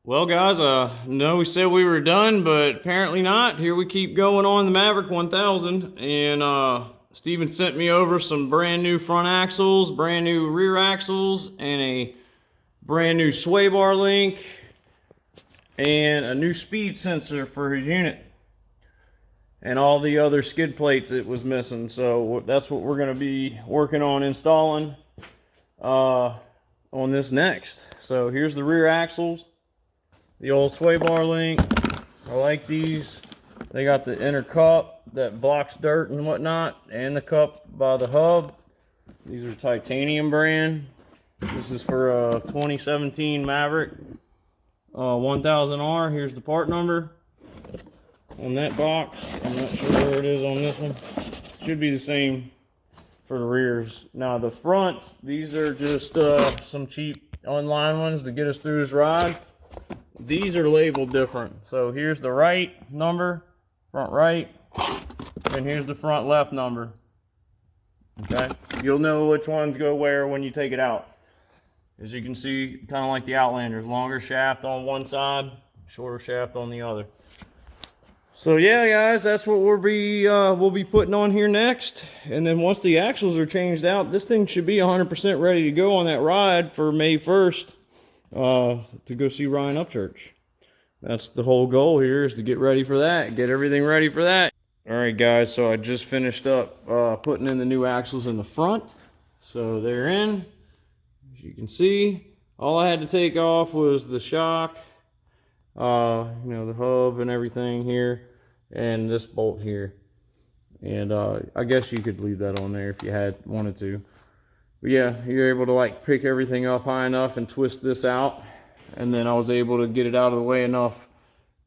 Well, guys, no, we said we were done, but apparently not. Here we keep going on the Maverick 1000, and Steven sent me over some brand new front axles, brand new rear axles, and a brand new sway bar link, and a new speed sensor for his unit, and all the other skid plates it was missing. So that's what we're going to be working on installing on this next. So here's the rear axles. The old sway bar link. I like these. They got the inner cup that blocks dirt and whatnot, and the cup by the hub. These are titanium brand. This is for a 2017 Maverick 1000R. Here's the part number on that box. I'm not sure where it is on this one. Should be the same for the rears. Now the fronts, these are just some cheap online ones to get us through this ride. These are labeled different. So here's the right number, front right, and here's the front left number. Okay, you'll know which ones go where when you take it out. As you can see, kind of like the Outlanders, longer shaft on one side, shorter shaft on the other. So yeah, guys, that's what we'll be putting on here next. And then once the axles are changed out, this thing should be 100% ready to go on that ride for May 1st. To go see Ryan Upchurch. That's the whole goal here, is to get ready for that, get everything ready for that. All right, guys, so I just finished up putting in the new axles in the front. So they're in. As you can see, all I had to take off was the shock, you know, the hub and everything here, and this bolt here. And I guess you could leave that on there if you had wanted to. But yeah, you're able to like pick everything up high enough and twist this out. And then I was able to get it out of the way enough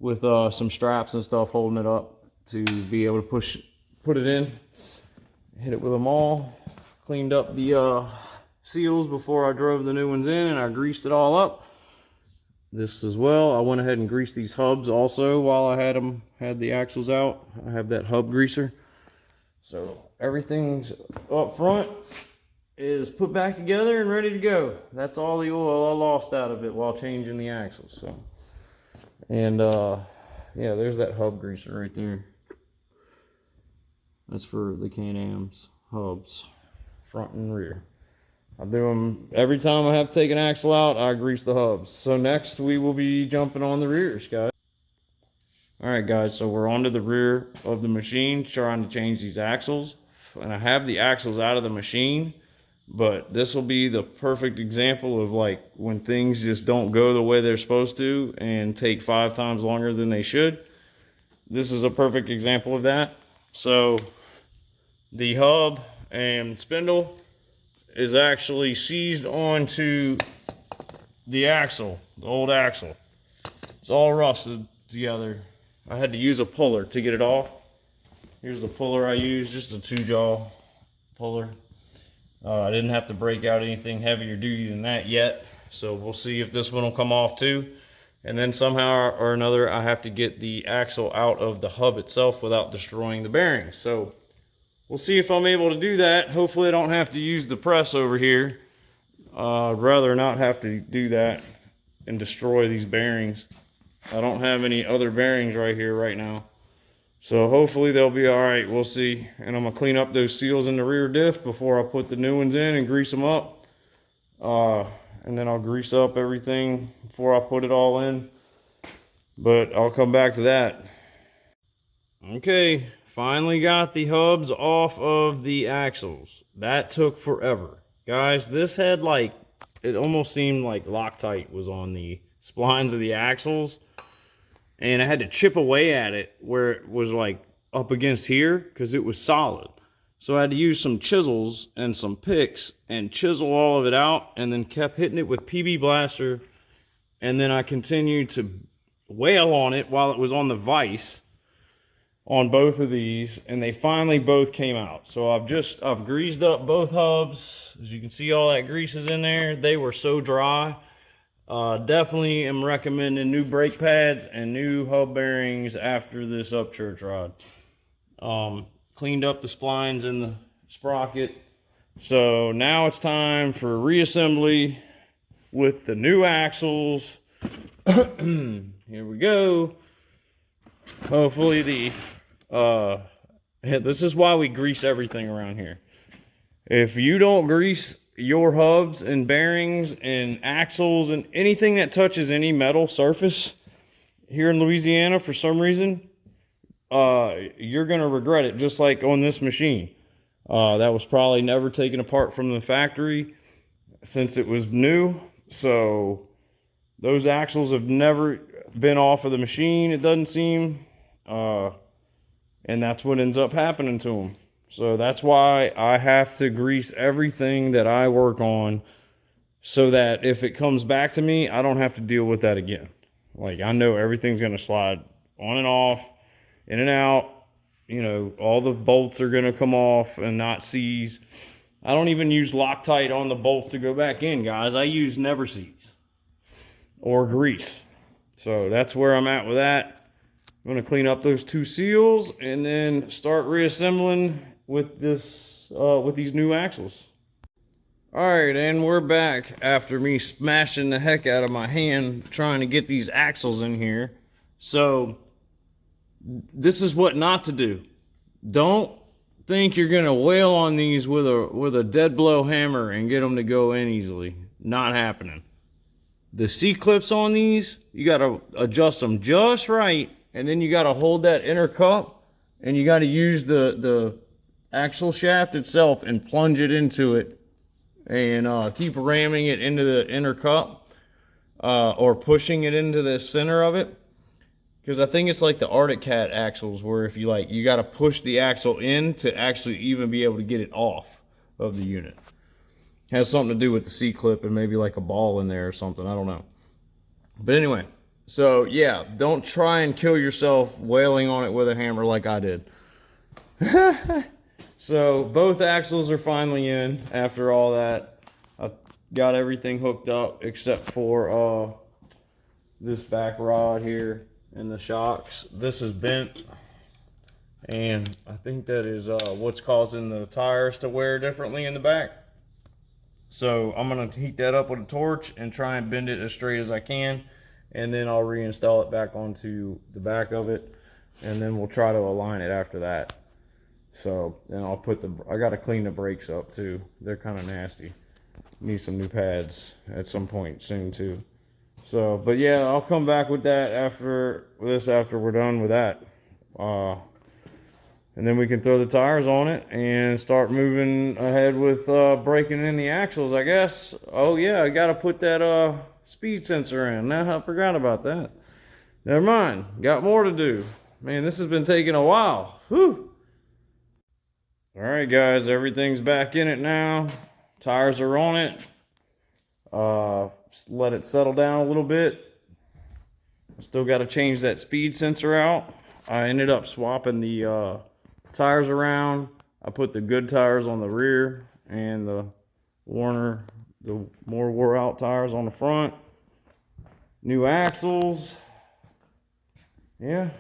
with some straps and stuff holding it up to be able to put it in. Hit it with them all. Cleaned up the seals before I drove the new ones in, and I greased it all up. This as well, I went ahead and greased these hubs also while I had the axles out. I have that hub greaser. So everything's up front is put back together and ready to go. That's all the oil I lost out of it while changing the axles. So, and yeah, there's that hub greaser right there. That's for the Can Am's hubs, front and rear. I do them every time I have to take an axle out. I grease the hubs. So next we will be jumping on the rears, guys. All right, guys, so we're onto the rear of the machine trying to change these axles, and I have the axles out of the machine. But this will be the perfect example of like when things just don't go the way they're supposed to and take 5 times longer than they should. This is a perfect example of that. So the hub and spindle is actually seized onto the axle, the old axle. It's all rusted together. I had to use a puller to get it off. Here's the puller I used, just a 2-jaw puller. I didn't have to break out anything heavier duty than that yet, so we'll see if this one will come off too. And then somehow or another I have to get the axle out of the hub itself without destroying the bearings. So we'll see if I'm able to do that. Hopefully I don't have to use the press over here. I'd rather not have to do that and destroy these bearings. I don't have any other bearings right here right now. So hopefully they'll be all right. We'll see. And I'm gonna clean up those seals in the rear diff before I put the new ones in and grease them up. And then I'll grease up everything before I put it all in. But I'll come back to that. Okay, finally got the hubs off of the axles. That took forever. Guys, this had like, it almost seemed like Loctite was on the splines of the axles. And I had to chip away at it where it was like up against here because it was solid. So I had to use some chisels and some picks and chisel all of it out, and then kept hitting it with PB Blaster. And then I continued to wail on it while it was on the vise on both of these, and they finally both came out. So I've greased up both hubs. As you can see, all that grease is in there. They were so dry. Definitely am recommending new brake pads and new hub bearings after this upchurch ride. Cleaned up the splines in the sprocket. So now it's time for reassembly with the new axles Here we go. Hopefully this is why we grease everything around here. If you don't grease your hubs and bearings and axles and anything that touches any metal surface here in Louisiana for some reason, you're going to regret it, just like on this machine. That was probably never taken apart from the factory since it was new. So those axles have never been off of the machine, it doesn't seem. And that's what ends up happening to them. So that's why I have to grease everything that I work on, so that if it comes back to me, I don't have to deal with that again. Like, I know everything's going to slide on and off, in and out. You know, all the bolts are going to come off and not seize. I don't even use Loctite on the bolts to go back in, guys. I use never seize or grease. So that's where I'm at with that. I'm going to clean up those 2 seals and then start reassembling with this with these new axles. All right, and we're back after me smashing the heck out of my hand trying to get these axles in here. So this is what not to do. Don't think you're going to wail on these with a dead blow hammer and get them to go in easily. Not happening. The C-clips on these, you got to adjust them just right, and then you got to hold that inner cup, and you got to use the axle shaft itself and plunge it into it, and keep ramming it into the inner cup, or pushing it into the center of it. Because I think it's like the Arctic Cat axles, where if you got to push the axle in to actually even be able to get it off of the unit. Has something to do with the C-clip and maybe like a ball in there or something. I don't know. But anyway, so yeah, don't try and kill yourself wailing on it with a hammer like I did. So both axles are finally in after all that. I got everything hooked up except for this back rod here and the shocks. This is bent, and I think that is what's causing the tires to wear differently in the back. So I'm going to heat that up with a torch and try and bend it as straight as I can, and then I'll reinstall it back onto the back of it, and then we'll try to align it after that. So then I'll put I got to clean the brakes up too. They're kind of nasty. Need some new pads at some point soon too. So, but yeah, I'll come back with that after we're done with that. And then we can throw the tires on it and start moving ahead with breaking in the axles, I guess. Oh yeah, I gotta put that speed sensor in. Now I forgot about that. Never mind, got more to do. Man, this has been taking a while. Whew. All right, guys, everything's back in it now. Tires are on it. Just let it settle down a little bit. Still got to change that speed sensor out. I ended up swapping the tires around. I put the good tires on the rear and the more wore out tires on the front. New axles. Yeah,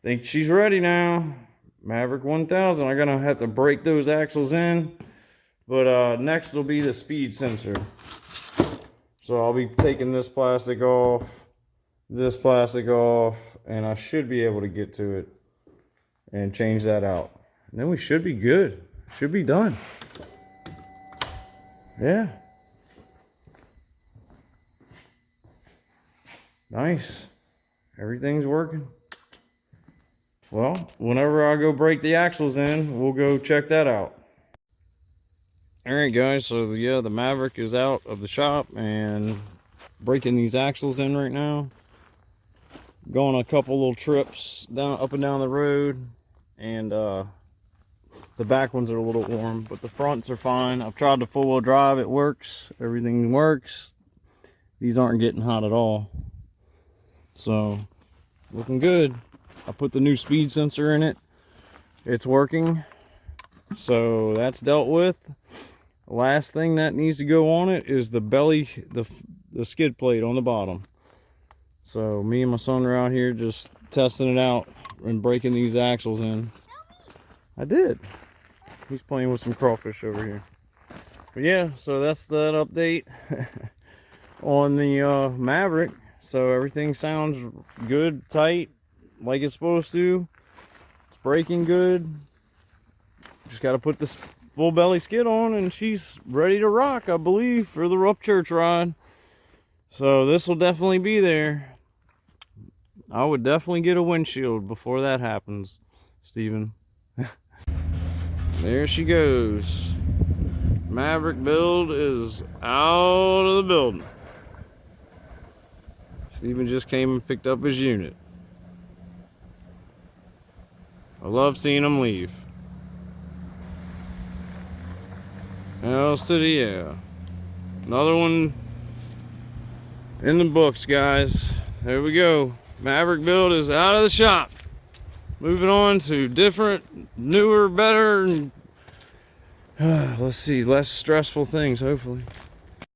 think she's ready now. Maverick 1000. I'm gonna have to break those axles in, but next will be the speed sensor. So I'll be taking this plastic off, and I should be able to get to it and change that out. And then we should be good. Should be done. Yeah. Nice. Everything's working. Well, whenever I go break the axles in, we'll go check that out. All right, guys. So yeah, the Maverick is out of the shop and breaking these axles in right now. Going a couple little trips up and down the road, and the back ones are a little warm, but the fronts are fine. I've tried the four-wheel drive. It works. Everything works. These aren't getting hot at all. So looking good. I put the new speed sensor in it. It's working. So that's dealt with. The last thing that needs to go on it is the belly, the skid plate on the bottom. So me and my son are out here just testing it out and breaking these axles in. I did. He's playing with some crawfish over here. But yeah, so that's that update on the Maverick. So everything sounds good, tight, like it's supposed to. It's braking good. Just got to put this full belly skid on and she's ready to rock, I believe, for the upchurch ride. So this will definitely be there. I would definitely get a windshield before that happens, Steven. There she goes. Maverick build is out of the building. Steven just came and picked up his unit. I love seeing him leave. Else to the yeah. Another one in the books, guys. There we go. Maverick build is out of the shop. Moving on to different, newer, better, and let's see, less stressful things, hopefully.